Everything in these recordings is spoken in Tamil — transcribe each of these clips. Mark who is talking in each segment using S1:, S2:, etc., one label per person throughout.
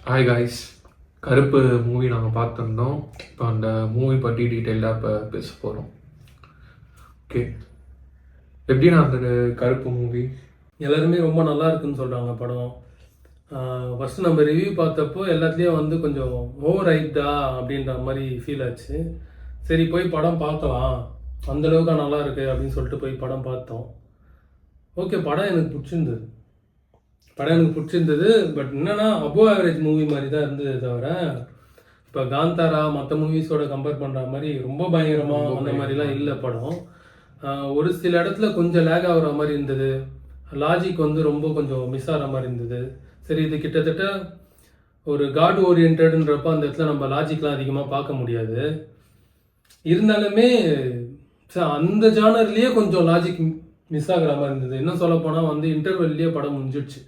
S1: ஹாய் காய்ஸ், கருப்பு மூவி நாங்கள் பார்த்துருந்தோம். இப்போ அந்த மூவி பற்றி டீட்டெயிலாக இப்போ பேச போகிறோம். ஓகே, எப்படின்னா அந்த கருப்பு மூவி
S2: எல்லாருமே ரொம்ப நல்லா இருக்குன்னு சொல்கிறாங்க படம். ஃபஸ்ட்டு நம்ம ரிவ்யூ பார்த்தப்போ எல்லாத்துலேயும் வந்து கொஞ்சம் ஓவர் ஹைப்டா அப்படின்ற மாதிரி ஃபீல் ஆச்சு. சரி போய் படம் பார்க்கலாம், அந்தளவுக்கு நல்லா இருக்குது அப்படின்னு சொல்லிட்டு போய் படம் பார்த்தோம். ஓகே, படம் எனக்கு பிடிச்சிருந்தது. பட் என்னன்னா அபோவ் ஆவரேஜ் மூவி மாதிரி தான் இருந்தது தவிர, இப்போ காந்தாரா மற்ற மூவிஸோட கம்பேர் பண்ணுற மாதிரி ரொம்ப பயங்கரமாக அந்த மாதிரிலாம் இல்லை படம். ஒரு சில இடத்துல கொஞ்சம் லேக் ஆகுற மாதிரி இருந்தது. லாஜிக் வந்து ரொம்ப கொஞ்சம் மிஸ் ஆகிற மாதிரி இருந்தது. சரி, இது கிட்டத்தட்ட ஒரு காட் ஓரியன்டன்றப்போ அந்த இடத்துல நம்ம லாஜிக்லாம் அதிகமாக பார்க்க முடியாது. இருந்தாலுமே அந்த ஜானர்லேயே கொஞ்சம் லாஜிக் மிஸ் ஆகிற மாதிரி இருந்தது. இன்னும் சொல்லப்போனால் வந்து இன்டர்வெல்லையே படம் முடிஞ்சிடுச்சு.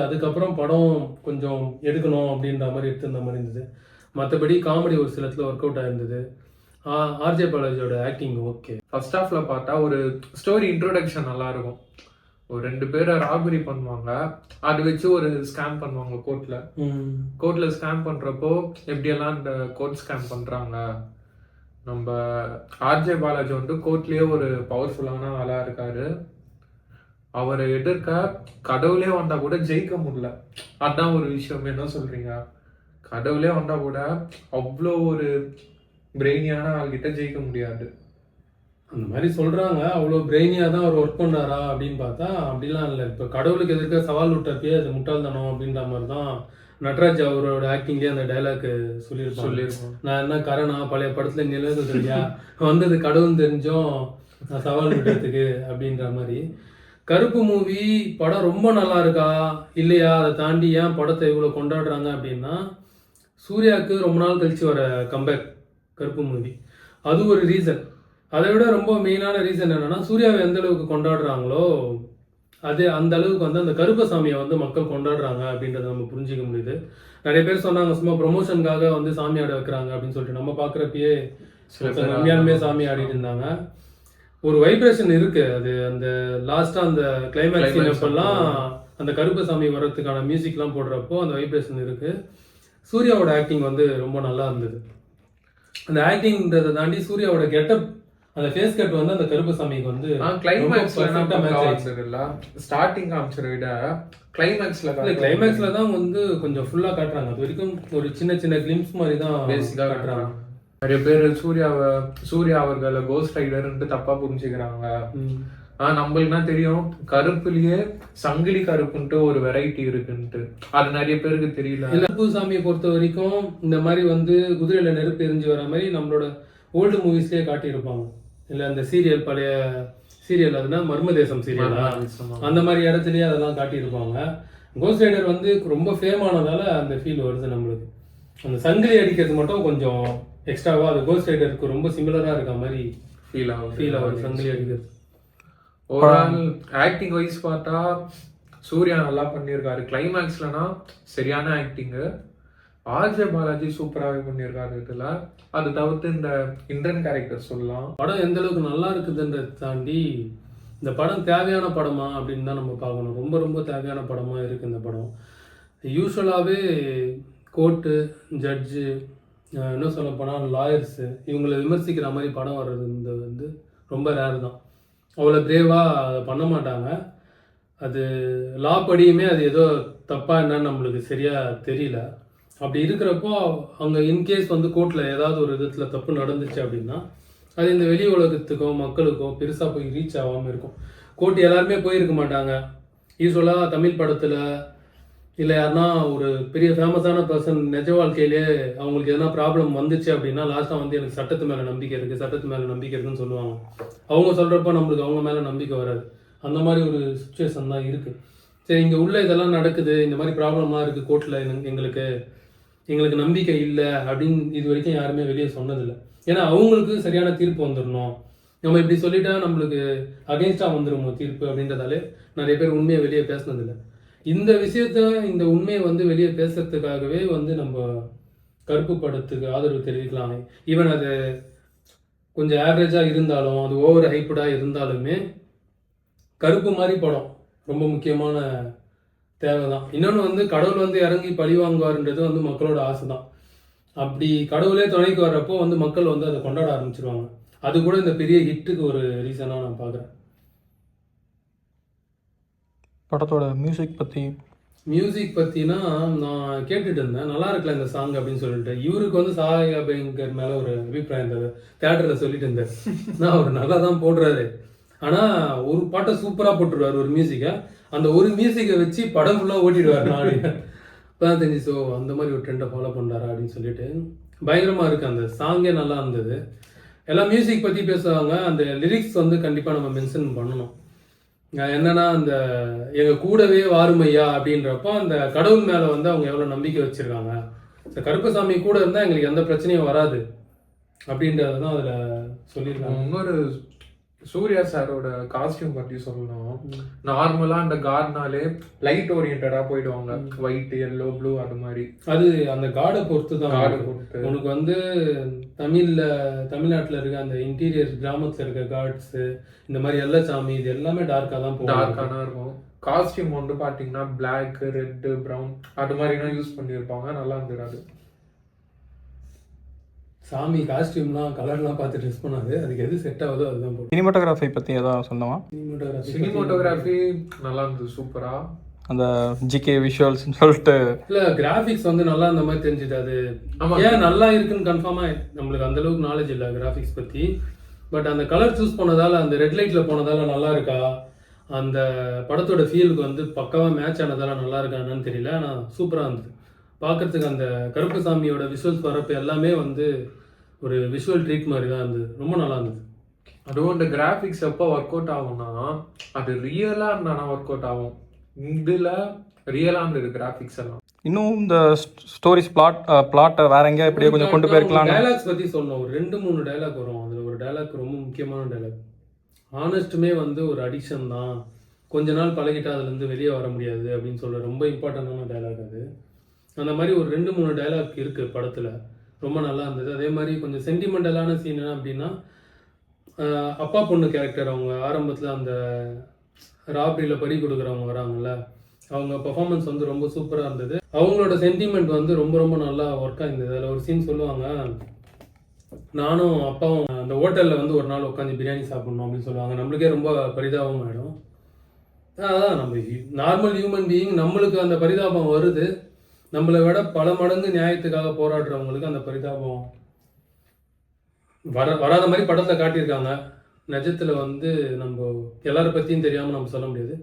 S2: அதுக்கப்புறம் படம் கொஞ்சம் எடுக்கணும் அப்படின்ற மாதிரி எடுத்துருந்த மாதிரி இருந்தது. மற்றபடி காமெடி ஒரு சில இடத்துல ஒர்க் அவுட் ஆயிருந்தது. ஆர்ஜே பாலாஜியோட ஆக்டிங் ஓகே.
S1: ஃபர்ஸ்ட் ஹாஃபில் பார்த்தா ஒரு ஸ்டோரி இன்ட்ரோடக்ஷன் நல்லா இருக்கும். ஒரு 2 பேரை ராபரி பண்ணுவாங்க, அது வச்சு ஒரு ஸ்கேம் பண்ணுவாங்க கோர்ட்டில் ஸ்கேம் பண்ணுறப்போ எப்படியெல்லாம் இந்த கோர்ட் ஸ்கேம் பண்ணுறாங்க. நம்ம ஆர்ஜே பாலாஜி வந்து கோர்ட்லேயே ஒரு பவர்ஃபுல்லான ஆளாக இருக்காரு. அவரை எதிர்க்க கடவுளே வந்தா கூட ஜெயிக்க முடியல. அதான் ஒரு விஷயம். என்ன சொல்றீங்க? கடவுளே வந்தா கூட அவ்வளோ ஒரு பிரெயினியான ஆள்கிட்ட ஜெயிக்க முடியாது
S2: அந்த மாதிரி சொல்றாங்க. அவ்வளோ பிரெயினியா தான் அவர் ஒர்க் பண்ணாரா அப்படின்னு பார்த்தா அப்படிலாம் இல்லை. இப்போ கடவுளுக்கு எதிர்க்க சவால் விட்டப்பயே அது முட்டாள்தானோ அப்படின்ற மாதிரி தான் நட்ராஜ் அவரோட ஆக்டிங்லேயே அந்த டைலாக் சொல்லியிருக்கோம். நான் என்ன கரணா பழைய படத்துல நிலவு தெரியா வந்தது கடவுள் தெரிஞ்சும் நான் சவால் விடுறதுக்கு அப்படின்ற மாதிரி. கருப்பு மூவி படம் ரொம்ப நல்லா இருக்கா இல்லையா, அதை தாண்டி ஏன் படத்தை இவ்வளோ கொண்டாடுறாங்க அப்படின்னா, சூர்யாவுக்கு ரொம்ப நாள் கழிச்சு வர கம்பேக் கருப்பு மூவி, அது ஒரு ரீசன். அதை விட ரொம்ப மெயினான ரீசன் என்னன்னா, சூர்யாவை எந்த அளவுக்கு கொண்டாடுறாங்களோ அது அந்த அளவுக்கு வந்து அந்த கருப்பசாமியை வந்து மக்கள் கொண்டாடுறாங்க அப்படின்றத நம்ம புரிஞ்சிக்க முடியுது. நிறைய பேர் சொன்னாங்க சும்மா ப்ரொமோஷனுக்காக வந்து சாமி ஆட வைக்கிறாங்க அப்படின்னு சொல்லிட்டு. நம்ம பார்க்குறப்பயே உண்மையாலுமே சாமி ஆடிட்டு இருந்தாங்க. ஒரு வைப்ரேஷன் இருக்கு. அது அந்த லாஸ்டா அந்த கிளைமேக்ஸ் அப்பெல்லாம் அந்த கருப்பசாமி வர்றதுக்கான மியூசிக்லாம் போடுறப்போ அந்த வைப்ரேஷன் இருக்கு. சூர்யாவோட ஆக்டிங் வந்து ரொம்ப நல்லா இருந்தது. அந்த ஆக்டிங்ன்றதை தாண்டி சூர்யாவோட கெட்டப், அந்த ஃபேஸ் கட் வந்து அந்த கருப்பசாமிக்கு வந்து
S1: ஸ்டார்டிங் காமிச்சத விட
S2: கிளைமேக்ஸ்ல தான் வந்து கொஞ்சம் ஃபுல்லா காட்டுறாங்க. அது வரைக்கும் ஒரு சின்ன சின்ன கிளிம்ஸ் மாதிரி தான்
S1: பேசிக்கா காட்டுறாங்க. நிறைய பேர் சூர்யா அவர்களை கோஸ்ட் ரைடர்ன்ட்டு தப்பா புரிஞ்சுக்கிறாங்க. நம்மளுக்குனா தெரியும் கருப்புலயே சங்கிலி கருப்புன்ட்டு ஒரு வெரைட்டி இருக்குன்ட்டு. அது நிறைய பேருக்கு தெரியல.
S2: கருப்பு சாமியை பொறுத்த வரைக்கும் இந்த மாதிரி வந்து குதிரையில நெருப்பு எரிஞ்சு வர மாதிரி நம்மளோட ஓல்டு மூவிஸ்லயே காட்டியிருப்பாங்க. இல்ல அந்த சீரியல், பழைய சீரியல், அதுனா மர்மதேசம் சீரியல், அந்த மாதிரி இடத்துலயே அதெல்லாம் காட்டியிருப்பாங்க. கோஸ்ட் ரைடர் வந்து ரொம்ப ஃபேமானதால அந்த ஃபீல் வருது நம்மளுக்கு. அந்த சங்கிலி அடிக்கிறது மட்டும் கொஞ்சம் எக்ஸ்ட்ராவா அது கோஸ்ட் ரைடருக்கு ரொம்ப சிமிலரா இருக்க மாதிரி ஃபீல் ஆகுது சங்கிலி அடிக்கிறது.
S1: ஓவரால் ஆக்டிங் வைஸ் பார்த்தா சூர்யா நல்லா பண்ணியிருக்காரு. கிளைமேக்ஸ்லனா சரியான ஆக்டிங்கு. ஆர்ஜே பாலாஜி சூப்பராகவே பண்ணியிருக்காரு இதில். அதை தவிர்த்து இந்த இந்திரன் கேரக்டர் சொல்லலாம்.
S2: படம் எந்த அளவுக்கு நல்லா இருக்குதுன்றதை தாண்டி இந்த படம் தேவையான படமா அப்படின்னு தான் நம்ம பார்க்கணும். ரொம்ப ரொம்ப தேவையான படமா இருக்கு இந்த படம். யூஸ்வலாகவே கோர்ட்டு, ஜட்ஜு, இன்னும் சொல்ல போனால் லாயர்ஸு, இவங்களை விமர்சிக்கிற மாதிரி படம் வர்றது வந்து ரொம்ப ரேர் தான். அவ்வளோ பிரேவாக அதை பண்ண மாட்டாங்க. அது லா படியுமே அது ஏதோ தப்பாக என்னன்னு நம்மளுக்கு சரியாக தெரியல. அப்படி இருக்கிறப்போ அங்கே இன்கேஸ் வந்து கோர்ட்டில் ஏதாவது ஒரு விதத்தில் தப்பு நடந்துச்சு அப்படின்னா அது இந்த வெளி உலகத்துக்கோ மக்களுக்கோ பெருசாக போய் ரீச் ஆகாமல் இருக்கும். கோர்ட்டு எல்லாருமே போயிருக்க மாட்டாங்க. யூஸ்வலாக தமிழ் படத்தில் இல்லை யாருன்னா ஒரு பெரிய ஃபேமஸான பர்சன் நிஜ வாழ்க்கையிலே அவங்களுக்கு எதனா ப்ராப்ளம் வந்துச்சு அப்படின்னா லாஸ்ட்டாக வந்து எனக்கு சட்டத்து மேலே நம்பிக்கை இருக்குன்னு சொல்லுவாங்க. அவங்க சொல்கிறப்ப நம்மளுக்கு அவங்க மேலே நம்பிக்கை வராது. அந்த மாதிரி ஒரு சுச்சுவேஷன் தான் இருக்குது. சரி, இங்கே உள்ள இதெல்லாம் நடக்குது, இந்த மாதிரி ப்ராப்ளம்லாம் இருக்குது கோர்ட்டில், எங்களுக்கு நம்பிக்கை இல்லை அப்படின்னு இது வரைக்கும் யாருமே வெளியே சொன்னதில்லை. ஏன்னா அவங்களுக்கு சரியான தீர்ப்பு வந்துடணும். நம்ம இப்படி சொல்லிட்டா நம்மளுக்கு அகெயின்ஸ்டாக வந்துடுமோ தீர்ப்பு அப்படின்றதாலே நிறைய பேர் உண்மையை வெளியே பேசினதில்லை. இந்த விஷயத்த, இந்த உண்மையை வந்து வெளியே பேசுறதுக்காகவே வந்து நம்ம கருப்பு படத்துக்கு ஆதரவு தெரிவிக்கலாம். ஈவன் அது கொஞ்சம் ஆவரேஜாக இருந்தாலும், அது ஓவர் ஹைப்டாக இருந்தாலுமே, கருப்பு மாதிரி படம் ரொம்ப முக்கியமான தேவைதான். இன்னொன்று வந்து கடவுள் வந்து இறங்கி பழி வாங்குவாருன்றது வந்து மக்களோட ஆசை தான். அப்படி கடவுளே துணைக்கு வர்றப்போ வந்து மக்கள் வந்து அதை கொண்டாட ஆரம்பிச்சிருவாங்க. அது கூட இந்த பெரிய ஹிட்டுக்கு ஒரு ரீசனாக நான் பார்க்குறேன்.
S3: படத்தோட மியூசிக்
S2: பற்றினா நான் கேட்டுட்டு இருந்தேன், நல்லா இருக்கல இந்த சாங் அப்படின்னு சொல்லிட்டு. இவருக்கு வந்து சாய் அபியங்கர் மேலே ஒரு அபிப்பிராயம் இருந்தது, தேட்டரில் சொல்லிட்டு இருந்தார். நான் அவர் நல்லா தான் போடுறாரு, ஆனால் ஒரு பாட்டை சூப்பராக போட்டுருவார் ஒரு மியூசிக்கை. அந்த ஒரு மியூசிக்கை வச்சு படம் ஃபுல்லாக ஓட்டிடுவார். நான் இப்போதான் தெரிஞ்சு, ஸோ அந்த மாதிரி ஒரு ட்ரெண்டை ஃபாலோ பண்ணுறாரா அப்படின்னு சொல்லிட்டு. பயங்கரமாக இருக்குது அந்த சாங்கே, நல்லா இருந்தது. எல்லாம் மியூசிக் பற்றி பேசுவாங்க, அந்த லிரிக்ஸ் வந்து கண்டிப்பாக நம்ம மென்ஷன் பண்ணணும். என்னன்னா அந்த எங்கள் கூடவே வாருமையா அப்படின்றப்போ அந்த கடவுள் மேலே வந்து அவங்க எவ்வளோ நம்பிக்கை வச்சுருக்காங்க. இந்த கருப்பசாமி கூட இருந்தால் எங்களுக்கு எந்த பிரச்சனையும் வராது அப்படின்றத தான் அதில் சொல்லியிருக்காங்க.
S1: இன்னொரு சூர்யா சாரோட காஸ்டியூம் பற்றி சொல்லணும். நார்மலா அந்த கார்னாலே லைட் ஓரியன்டா போயிடுவாங்க, ஒயிட் எல்லோ ப்ளூ அது மாதிரி.
S2: அது அந்த காடை பொறுத்து தான்.
S1: காடை பொறுத்து
S2: உனக்கு வந்து தமிழ்நாட்டில் இருக்க அந்த இன்டீரியர் கிராமத்தில் இருக்க காட்ஸ், இந்த மாதிரி எல்லச்சாமி, இது எல்லாமே டார்க்காக தான் போகும்,
S1: டார்க்காக தான் இருக்கும். காஸ்டியூம் வந்து பார்த்தீங்கன்னா பிளாக், ரெட், ப்ரௌன் அது மாதிரிலாம் யூஸ் பண்ணியிருப்பாங்க. நல்லா இருந்துடாது.
S2: சாமி காஸ்டியூம்லாம் கலர்லாம் பார்த்து ட்ரெஸ் பண்ணாது, அதுக்கு எது செட் ஆகுதோ அதுதான் போடும்.
S3: சினிமாட்டோகிராஃபி பற்றி எதாவது சொல்லணுமா?
S1: சினிமாட்டோகிராஃபி நல்லா இருந்தது, சூப்பரா.
S3: அந்த ஜிகே விஷுவல்ஸ்னு சொல்லிட்டு
S2: இல்லை, கிராஃபிக்ஸ் வந்து நல்லா இந்த மாதிரி தெரிஞ்சுது. அது ஏன் நல்லா இருக்குன்னு கன்ஃபார்மாக நம்மளுக்கு அந்தளவுக்கு நாலேஜ் இல்லை கிராஃபிக்ஸ் பற்றி. பட் அந்த கலர் சூஸ் பண்ணதால், அந்த ரெட் லைட்டில் போனதால் நல்லா இருக்கா, அந்த படத்தோட ஃபீலுக்கு வந்து பக்காவாக மேட்ச் ஆனதால நல்லா இருக்கான்னு தெரியல, ஆனால் சூப்பராக இருந்தது பார்க்குறதுக்கு. அந்த கருப்பசாமியோட விஷுவல்ஸ் வரப்போ எல்லாமே வந்து ஒரு விஷுவல் ட்ரீட் மாதிரி தான் இருந்தது, ரொம்ப நல்லா இருந்தது.
S1: அதுவும் இந்த கிராஃபிக்ஸ் எப்போ ஒர்க் அவுட் ஆகும்னா அது ரியலாக இருந்தானா ஒர்க் அவுட் ஆகும். இதில் ரியலாக இருந்தது கிராஃபிக்ஸ் எல்லாம்.
S3: இன்னும் இந்த ஸ்டோரிஸ் பிளாட்டை வேற எங்கேயா இப்படியே கொஞ்சம் கொண்டு போயிருக்கலாம்.
S2: டைலாக்ஸ் பற்றி சொன்னோம், ஒரு 2-3 டைலாக் வரும். அதில் ஒரு டைலாக் ரொம்ப முக்கியமான டைலாக். ஆனஸ்ட்டுமே வந்து ஒரு அடிக்ஷன் தான், கொஞ்ச நாள் பழகிட்டா அதுலேருந்து வெளியே வர முடியாது அப்படின்னு சொல்ல ரொம்ப இம்பார்ட்டண்டான டைலாக் அது. அந்த மாதிரி ஒரு 2-3 டைலாக் இருக்குது படத்தில், ரொம்ப நல்லா இருந்தது. அதே மாதிரி கொஞ்சம் சென்டிமெண்டலான சீன் என்ன அப்படின்னா, அப்பா பொண்ணு கேரக்டர் அவங்க ஆரம்பத்தில் அந்த ராப்ரியில் பறி கொடுக்குறவங்க வராங்கல்ல, அவங்க பர்ஃபார்மன்ஸ் வந்து ரொம்ப சூப்பராக இருந்தது. அவங்களோட சென்டிமெண்ட் வந்து ரொம்ப ரொம்ப நல்லா ஒர்க் ஆகிருந்தது. அதில் ஒரு சீன் சொல்லுவாங்க, நானும் அப்பாவும் அந்த ஹோட்டலில் வந்து ஒரு நாள் உட்காந்து பிரியாணி சாப்பிட்ணும் அப்படின்னு சொல்லுவாங்க. நம்மளுக்கே ரொம்ப பரிதாபம் ஆகிடும். அதான் நம்ம நார்மல் ஹியூமன் பீயிங், நம்மளுக்கு அந்த பரிதாபம் வருது. நம்மளை விட பல மடங்கு நியாயத்துக்காக போராடுறவங்களுக்கு அந்த பரிதாபம் வராத மாதிரி படத்தை காட்டியிருக்காங்க. நிஜத்தில் வந்து நம்ம எல்லாரை பற்றியும் தெரியாமல் நம்ம சொல்ல முடியாது,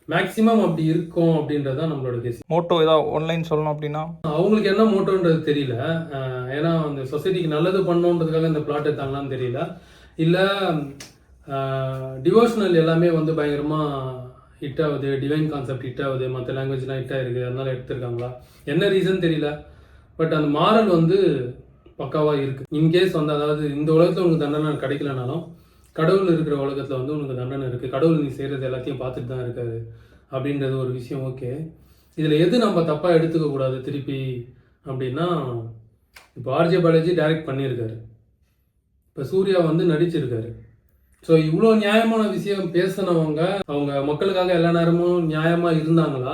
S2: மேக்ஸிமம் அப்படி இருக்கும் அப்படின்றதான் நம்மளோட கேஸ்.
S3: மோட்டோ ஏதாவது ஆன்லைன் சொல்லணும் அப்படின்னா
S2: அவங்களுக்கு என்ன மோட்டோன்றது தெரியல. ஏன்னா அந்த சொசைட்டிக்கு நல்லது பண்ணணுன்றதுக்காக இந்த பிளாட் எடுத்தாங்களான்னு தெரியல. இல்லை டிவோஷனல் எல்லாமே வந்து பயங்கரமாக ஹிட் ஆகுது, டிவைன் கான்செப்ட் ஹிட் ஆகுது, மற்ற லாங்குவேஜ்லாம் ஹிட் ஆகிருக்கு, அதனால எடுத்திருக்காங்களா என்ன ரீசன் தெரியல. பட் அந்த மாரல் வந்து பக்காவாக இருக்குது. இன்கேஸ் வந்து அதாவது இந்த உலகத்தில் உனக்கு தண்டனை கிடைக்கலனாலும் கடவுள் இருக்கிற உலகத்தில் வந்து உனக்கு தண்டனை இருக்குது, கடவுள் நீ செய்கிறது எல்லாத்தையும் பார்த்துட்டு தான் இருக்காது அப்படின்றது ஒரு விஷயம். ஓகே, இதில் எது நம்ம தப்பாக எடுத்துக்கக்கூடாது திருப்பி அப்படின்னா, இப்போ ஆர்ஜே பாலாஜி டைரக்ட் பண்ணியிருக்காரு, இப்போ சூர்யா வந்து நடிச்சிருக்காரு. ஸோ இவ்வளோ நியாயமான விஷயம் பேசினவங்க அவங்க மக்களுக்காக எல்லா நேரமும் நியாயமாக இருந்தாங்களா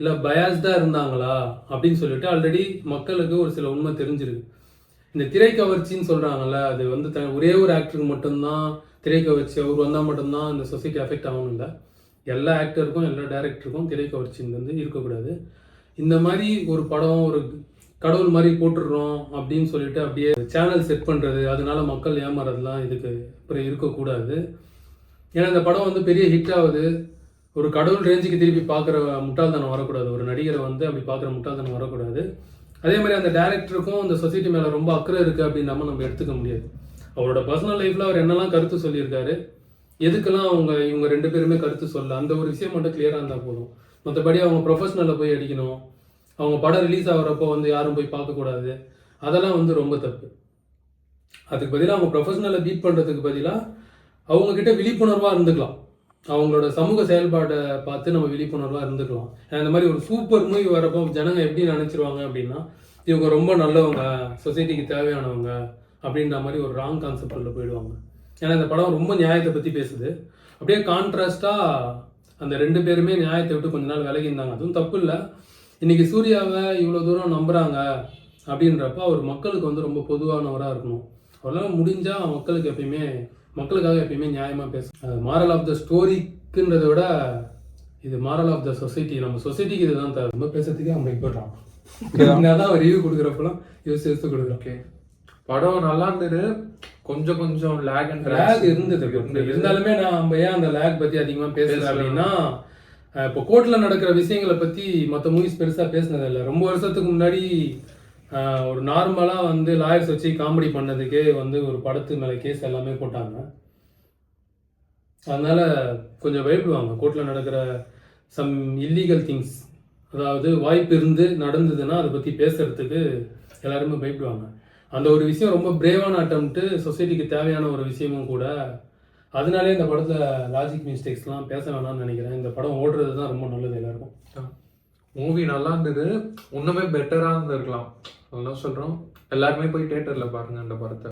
S2: இல்லை பயாஸ்டாக இருந்தாங்களா அப்படின்னு சொல்லிட்டு ஆல்ரெடி மக்களுக்கு ஒரு சில உண்மை தெரிஞ்சிருக்கு. இந்த திரைக்கவர்ச்சின்னு சொல்கிறாங்கல்ல, அது வந்து ஒரே ஒரு ஆக்டருக்கு மட்டும்தான் திரைக்கவர்ச்சி, அவர் வந்தால் மட்டும்தான் இந்த சொசைட்டி அஃபெக்ட் ஆகணும் இல்லை, எல்லா ஆக்டருக்கும் எல்லா டைரக்டருக்கும் திரைக்கவர்ச்சின்னு வந்து இருக்கக்கூடாது. இந்த மாதிரி ஒரு படம் ஒரு கடவுள் மாதிரி போட்டுடுறோம் அப்படின்னு சொல்லிட்டு அப்படியே சேனல் செட் பண்ணுறது, அதனால மக்கள் ஏமாறதுலாம் இதுக்கு அப்புறம் இருக்கக்கூடாது. ஏன்னா இந்த படம் வந்து பெரிய ஹிட் ஆகுது, ஒரு கடவுள் ரேஞ்சுக்கு திருப்பி பார்க்குற முட்டாள்தனம் வரக்கூடாது, ஒரு நடிகரை வந்து அப்படி பார்க்குற முட்டாள்தனம் வரக்கூடாது. அதே மாதிரி அந்த டேரக்டருக்கும் அந்த சொசைட்டி மேலே ரொம்ப அக்கறை இருக்குது அப்படின்னாம நம்ம எடுத்துக்க முடியாது. அவரோட பர்சனல் லைஃப்பில் அவர் என்னெல்லாம் கருத்து சொல்லியிருக்காரு, எதுக்கெல்லாம் இவங்க 2 பேருமே கருத்து சொல்ல, அந்த ஒரு விஷயம் மட்டும் கிளியராக இருந்தால் போதும். மற்றபடி அவங்க ப்ரொஃபஷனலில் போய் அடிக்கணும், அவங்க படம் ரிலீஸ் ஆகிறப்போ வந்து யாரும் போய் பார்க்கக்கூடாது, அதெல்லாம் வந்து ரொம்ப தப்பு. அதுக்கு பதிலாக அவங்க ப்ரொஃபஷனலை பீட் பண்ணுறதுக்கு பதிலாக அவங்கக்கிட்ட விழிப்புணர்வாக இருந்துக்கலாம், அவங்களோட சமூக செயல்பாடை பார்த்து நம்ம விழிப்புணர்வாக இருந்துக்கலாம். இந்த மாதிரி ஒரு சூப்பர் மூவி வரப்போ ஜனங்க எப்படி நினச்சிருவாங்க அப்படின்னா, இவங்க ரொம்ப நல்லவங்க, சொசைட்டிக்கு தேவையானவங்க அப்படின்ற மாதிரி ஒரு ராங் கான்செப்டில் போயிடுவாங்க. ஏன்னா இந்த படம் ரொம்ப நியாயத்தை பற்றி பேசுது. அப்படியே கான்ட்ராஸ்டாக அந்த 2 பேருமே நியாயத்தை விட்டு கொஞ்ச நாள் விலகி இருந்தாங்க. அதுவும் தப்பு இல்லை. இன்னைக்கு சூர்யாவை இவ்வளோ தூரம் நம்புறாங்க அப்படின்றப்ப அவர் மக்களுக்கு வந்து ரொம்ப பொதுவானவராக இருக்கணும். அவரால் முடிஞ்சால் மக்களுக்காக எப்பயுமே நியாயமாக பேசணும். மாரல் ஆஃப் த ஸ்டோரிக்குன்றதை விட இது மாரல் ஆஃப் த சொசைட்டி. நம்ம சொசைட்டிக்கு இதுதான் தேவை. ரொம்ப பேசுறதுக்கு நம்ம போய்ட்டான். என்னதான் அவர் ரிவ்யூ கொடுக்குறப்பெல்லாம் யோசிச்சு கொடுக்குறோம்.
S1: ஓகே, படம் நல்லா இருந்தது. கொஞ்சம் லேக்
S2: இருந்தது. இருந்தாலுமே நம்ம ஏன் அந்த லேக் பத்தி அதிகமா பேசல அப்படின்னா, இப்போ கோர்ட்ல நடக்கிற விஷயங்களை பத்தி மற்ற மூவிஸ் பெருசா பேசினது இல்லை. ரொம்ப வருஷத்துக்கு முன்னாடி ஒரு நார்மலா வந்து லாயர்ஸ் வச்சு காமெடி பண்ணதுக்கே வந்து ஒரு படத்து மேல கேஸ் எல்லாமே போட்டாங்க. அதனால கொஞ்சம் பயப்படுவாங்க. கோர்ட்ல நடக்கிற சம் இல்லீகல் திங்ஸ், அதாவது வாய்ப்பு இருந்து நடந்ததுன்னா அதை பத்தி பேசுறதுக்கு எல்லாருமே பயப்படுவாங்க. அந்த ஒரு விஷயம் ரொம்ப பிரேவான அட்டம்ப்ட்டு, சொசைட்டிக்கு தேவையான ஒரு விஷயமும் கூட. அதனாலே இந்த படத்தில் லாஜிக் மிஸ்டேக்ஸ்லாம் பேச வேணாம்னு நினைக்கிறேன். இந்த படம் ஓடுறது தான் ரொம்ப நல்லது எல்லாருக்கும்.
S1: மூவி நல்லா இருந்தது, இன்னுமே பெட்டராக இருந்திருக்கலாம். அதெல்லாம் சொல்கிறோம். எல்லாருமே போய் தியேட்டரில் பாருங்கள் அந்த படத்தை.